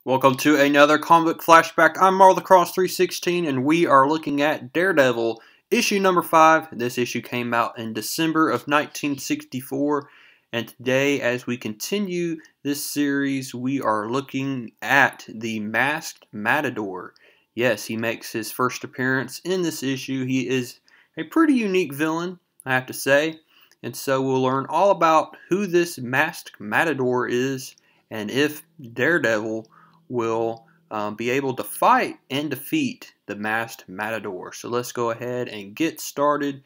Welcome to another comic book flashback. I'm Marlacross316 and we are looking at Daredevil, issue number 5. This issue came out in December of 1964, and today as we continue this series we are looking at the Masked Matador. Yes, he makes his first appearance in this issue. He is a pretty unique villain, I have to say, and so we'll learn all about who this Masked Matador is and if Daredevil will be able to fight and defeat the Masked Matador. So let's go ahead and get started.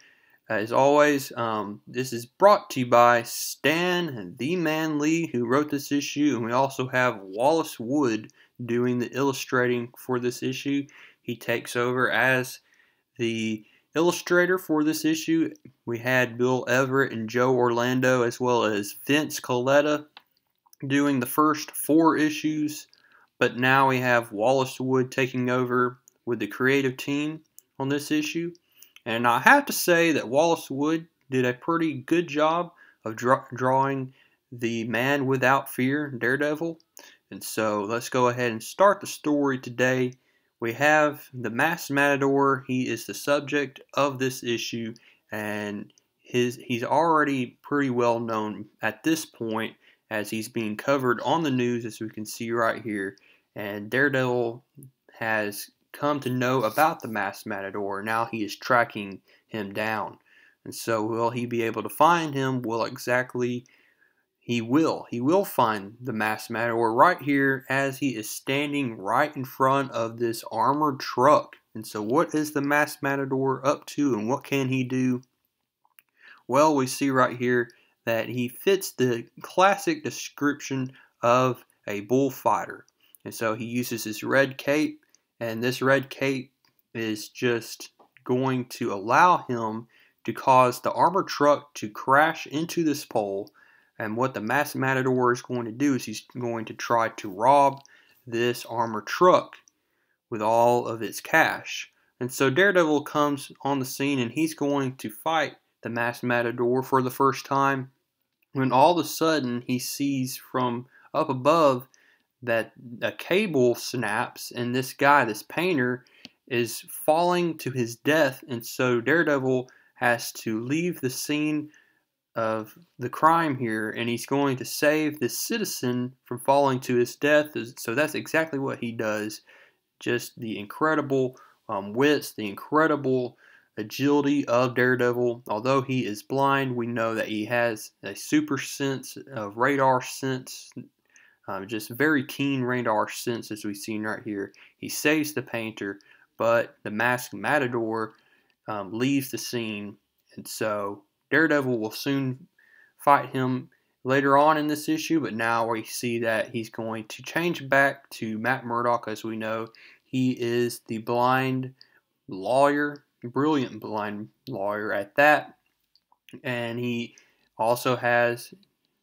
As always, this is brought to you by Stan the Man Lee, who wrote this issue, and we also have Wallace Wood doing the illustrating for this issue. He takes over as the illustrator for this issue. We had Bill Everett and Joe Orlando, as well as Vince Coletta, doing the first 4 issues. But now we have Wallace Wood taking over with the creative team on this issue. And I have to say that Wallace Wood did a pretty good job of drawing the man without fear, Daredevil. And so let's go ahead and start the story today. We have the Masked Matador. He is the subject of this issue, and he's already pretty well known at this point, as he's being covered on the news, as we can see right here. And Daredevil has come to know about the Masked Matador. Now he is tracking him down. And so will he be able to find him? Well, exactly, he will. He will find the Masked Matador right here as he is standing right in front of this armored truck. And so what is the Masked Matador up to, and what can he do? Well, we see right here that he fits the classic description of a bullfighter. And so he uses his red cape, and this red cape is just going to allow him to cause the armored truck to crash into this pole. And what the Masked Matador is going to do is he's going to try to rob this armored truck with all of its cash. And so Daredevil comes on the scene, and he's going to fight the Masked Matador for the first time, when all of a sudden he sees from up above that a cable snaps, and this guy, this painter, is falling to his death. And so Daredevil has to leave the scene of the crime here, and he's going to save this citizen from falling to his death. So that's exactly what he does. Just the incredible wits, the incredible agility of Daredevil. Although he is blind, we know that he has a super sense of radar sense. Just very keen radar sense, as we've seen right here. He saves the painter, but the Masked Matador leaves the scene, and so Daredevil will soon fight him later on in this issue. But now we see that he's going to change back to Matt Murdock. As we know, he is the blind lawyer, brilliant blind lawyer at that, and he also has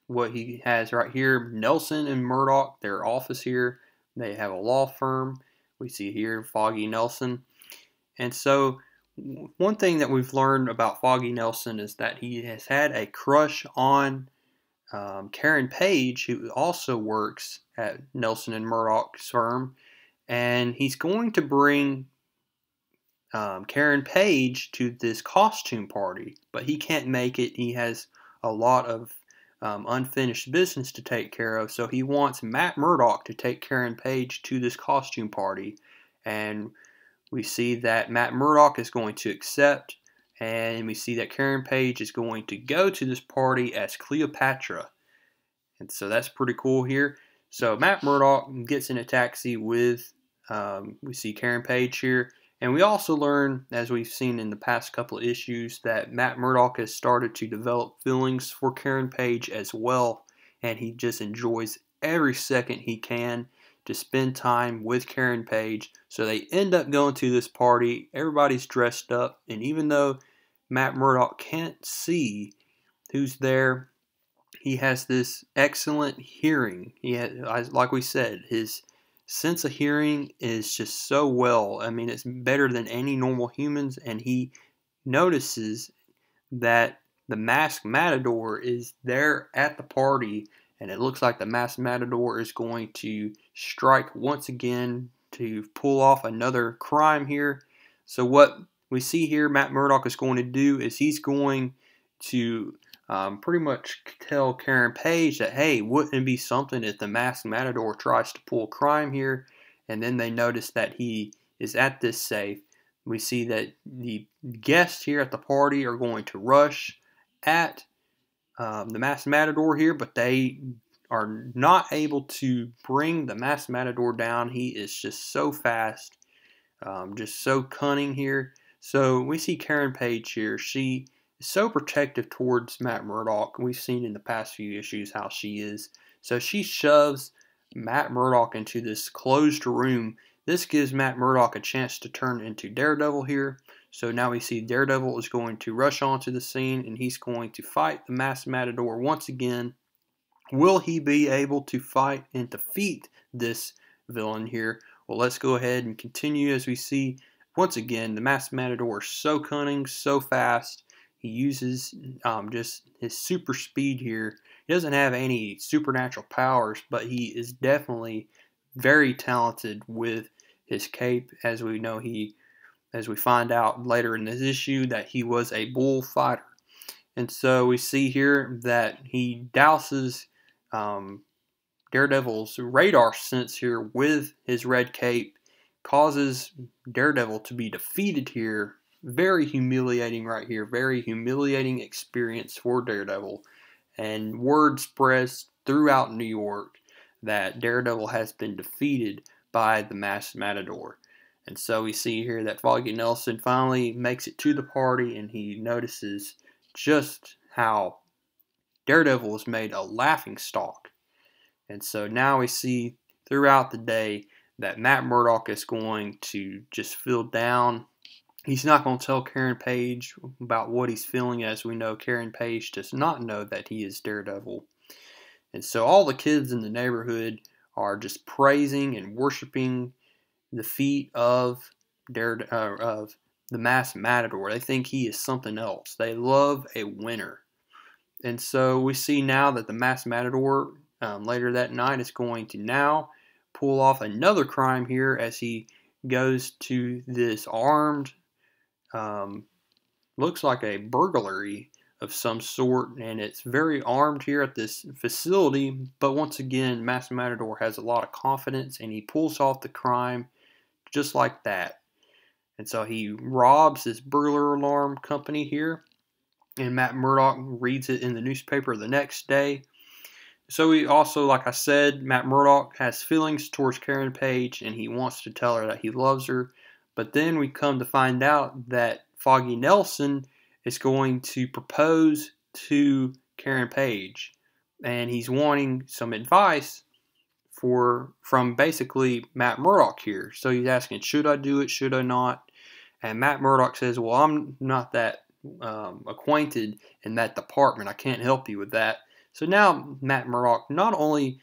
what he has right here, Nelson and Murdock, their office here. They have a law firm. We see here Foggy Nelson. And so one thing that we've learned about Foggy Nelson is that he has had a crush on Karen Page, who also works at Nelson and Murdock's firm. And he's going to bring Karen Page to this costume party, but he can't make it. He has a lot of unfinished business to take care of, so he wants Matt Murdock to take Karen Page to this costume party. And we see that Matt Murdock is going to accept, and we see that Karen Page is going to go to this party as Cleopatra. And so that's pretty cool here. So Matt Murdock gets in a taxi with, we see Karen Page here. And we also learn, as we've seen in the past couple of issues, that Matt Murdock has started to develop feelings for Karen Page as well. And he just enjoys every second he can to spend time with Karen Page. So they end up going to this party. Everybody's dressed up. And even though Matt Murdock can't see who's there, he has this excellent hearing. He has, like we said, his sense of hearing is just so well. I mean, it's better than any normal humans, and he notices that the Masked Matador is there at the party, and it looks like the Masked Matador is going to strike once again to pull off another crime here. So what we see here Matt Murdock is going to do is he's going to pretty much tell Karen Page that, hey, wouldn't it be something if the Masked Matador tries to pull crime here? And then they notice that he is at this safe. We see that the guests here at the party are going to rush at the Masked Matador here, but they are not able to bring the Masked Matador down. He is just so fast, just so cunning here. So we see Karen Page here. She is so protective towards Matt Murdock. We've seen in the past few issues how she is. So she shoves Matt Murdock into this closed room. This gives Matt Murdock a chance to turn into Daredevil here. So now we see Daredevil is going to rush onto the scene, and he's going to fight the Masked Matador once again. Will he be able to fight and defeat this villain here? Well, let's go ahead and continue as we see, once again, the Masked Matador is so cunning, so fast. He uses just his super speed here. He doesn't have any supernatural powers, but he is definitely very talented with his cape. As we know, as we find out later in this issue, that he was a bullfighter. And so we see here that he douses Daredevil's radar sense here with his red cape, causes Daredevil to be defeated here. Very humiliating right here. Very humiliating experience for Daredevil. And word spreads throughout New York that Daredevil has been defeated by the Masked Matador. And so we see here that Foggy Nelson finally makes it to the party, and he notices just how Daredevil is made a laughingstock. And so now we see throughout the day that Matt Murdock is going to just feel down. He's not going to tell Karen Page about what he's feeling. As we know, Karen Page does not know that he is Daredevil. And so all the kids in the neighborhood are just praising and worshiping the feat of the Masked Matador. They think he is something else. They love a winner. And so we see now that the Masked Matador later that night is going to now pull off another crime here as he goes to this armed, looks like a burglary of some sort, and it's very armed here at this facility. But once again, Masked Matador has a lot of confidence, and he pulls off the crime just like that. And so he robs this burglar alarm company here, and Matt Murdock reads it in the newspaper the next day. So he also, like I said, Matt Murdock has feelings towards Karen Page, and he wants to tell her that he loves her. But then we come to find out that Foggy Nelson is going to propose to Karen Page, and he's wanting some advice from basically Matt Murdock here. So he's asking, should I do it, should I not? And Matt Murdock says, well, I'm not that acquainted in that department. I can't help you with that. So now Matt Murdock not only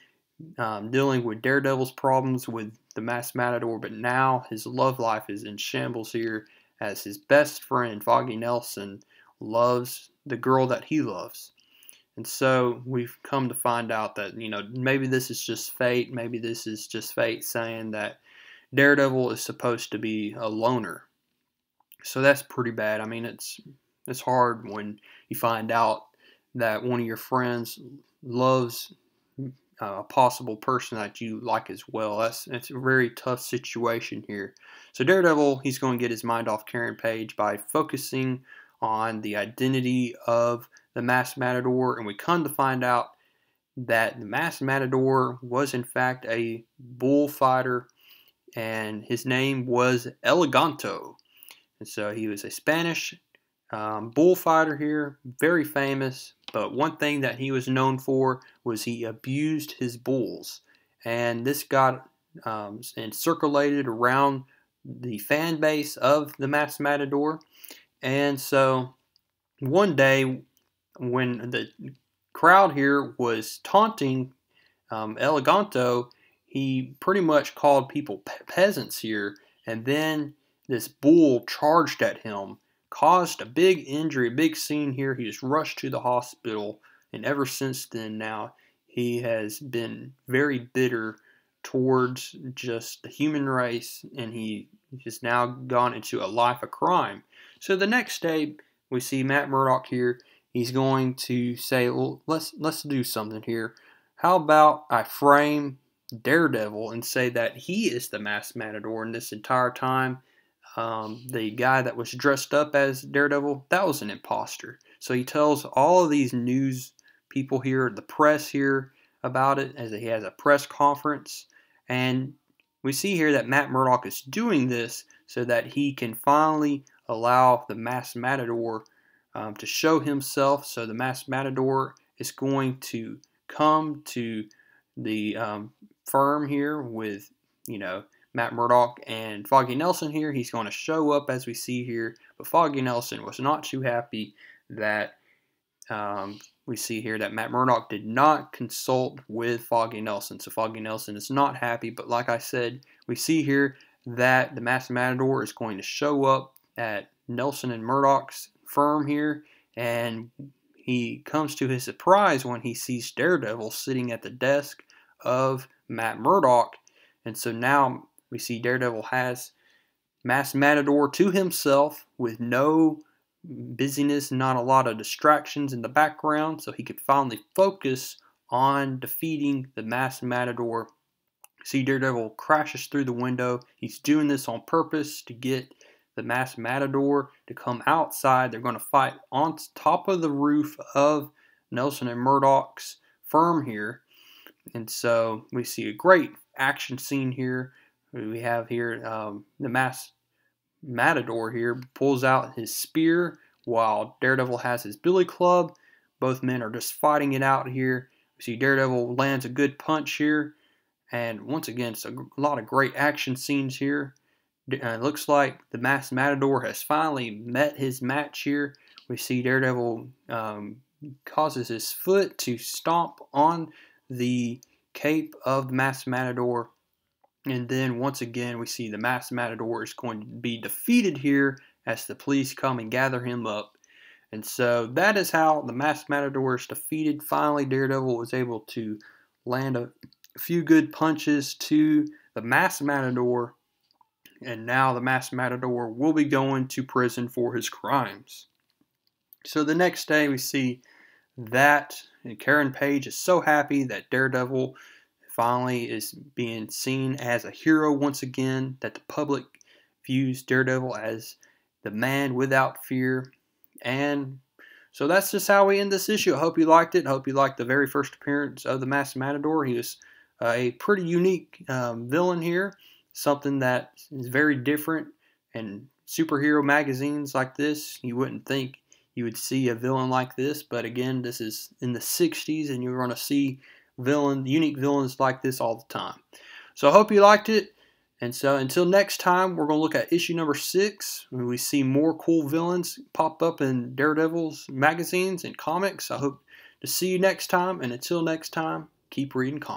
dealing with Daredevil's problems with the Masked Matador, but now his love life is in shambles here, as his best friend Foggy Nelson loves the girl that he loves. And so we've come to find out that, maybe this is just fate. Maybe this is just fate saying that Daredevil is supposed to be a loner. So that's pretty bad. I mean, it's hard when you find out that one of your friends loves a possible person that you like as well. It's a very tough situation here. So Daredevil, he's going to get his mind off Karen Page by focusing on the identity of the Masked Matador, and we come to find out that the Masked Matador was in fact a bullfighter, and his name was Eleganto. And so he was a Spanish bullfighter here, very famous. But one thing that he was known for was he abused his bulls. And this got and circulated around the fan base of the Masked Matador. And so one day when the crowd here was taunting Eleganto, he pretty much called people peasants here. And then this bull charged at him, caused a big injury, a big scene here. He was rushed to the hospital, and ever since then now, he has been very bitter towards just the human race, and he has now gone into a life of crime. So the next day, we see Matt Murdock here. He's going to say, well, let's do something here. How about I frame Daredevil and say that he is the Masked Matador in this entire time? The guy that was dressed up as Daredevil, that was an imposter. So he tells all of these news people here, the press here, about it, as he has a press conference. And we see here that Matt Murdock is doing this so that he can finally allow the Masked Matador to show himself. So the Masked Matador is going to come to the firm here with, Matt Murdock and Foggy Nelson here. He's going to show up, as we see here, but Foggy Nelson was not too happy that we see here that Matt Murdock did not consult with Foggy Nelson. So Foggy Nelson is not happy, but like I said, we see here that the Masked Matador is going to show up at Nelson and Murdock's firm here, and he comes to his surprise when he sees Daredevil sitting at the desk of Matt Murdock. And so now we see Daredevil has Masked Matador to himself with no busyness, not a lot of distractions in the background, so he could finally focus on defeating the Masked Matador. See, Daredevil crashes through the window. He's doing this on purpose to get the Masked Matador to come outside. They're going to fight on top of the roof of Nelson and Murdock's firm here. And so we see a great action scene here. We have here the Masked Matador here pulls out his spear while Daredevil has his billy club. Both men are just fighting it out here. We see Daredevil lands a good punch here. And once again, it's a lot of great action scenes here. It looks like the Masked Matador has finally met his match here. We see Daredevil causes his foot to stomp on the cape of the Masked Matador. And then once again, we see the Masked Matador is going to be defeated here as the police come and gather him up. And so that is how the Masked Matador is defeated. Finally, Daredevil was able to land a few good punches to the Masked Matador. And now the Masked Matador will be going to prison for his crimes. So the next day we see that Karen Page is so happy that Daredevil finally is being seen as a hero once again, that the public views Daredevil as the man without fear. And so that's just how we end this issue. I hope you liked it. I hope you liked the very first appearance of the Masked Matador. He was a pretty unique villain here, something that is very different. And superhero magazines like this, you wouldn't think you would see a villain like this, but again, this is in the 60s, and you're going to see unique villains like this all the time. So I hope you liked it. And so until next time, we're going to look at issue number 6, when we see more cool villains pop up in Daredevil's magazines and comics. I hope to see you next time. And until next time, keep reading comics.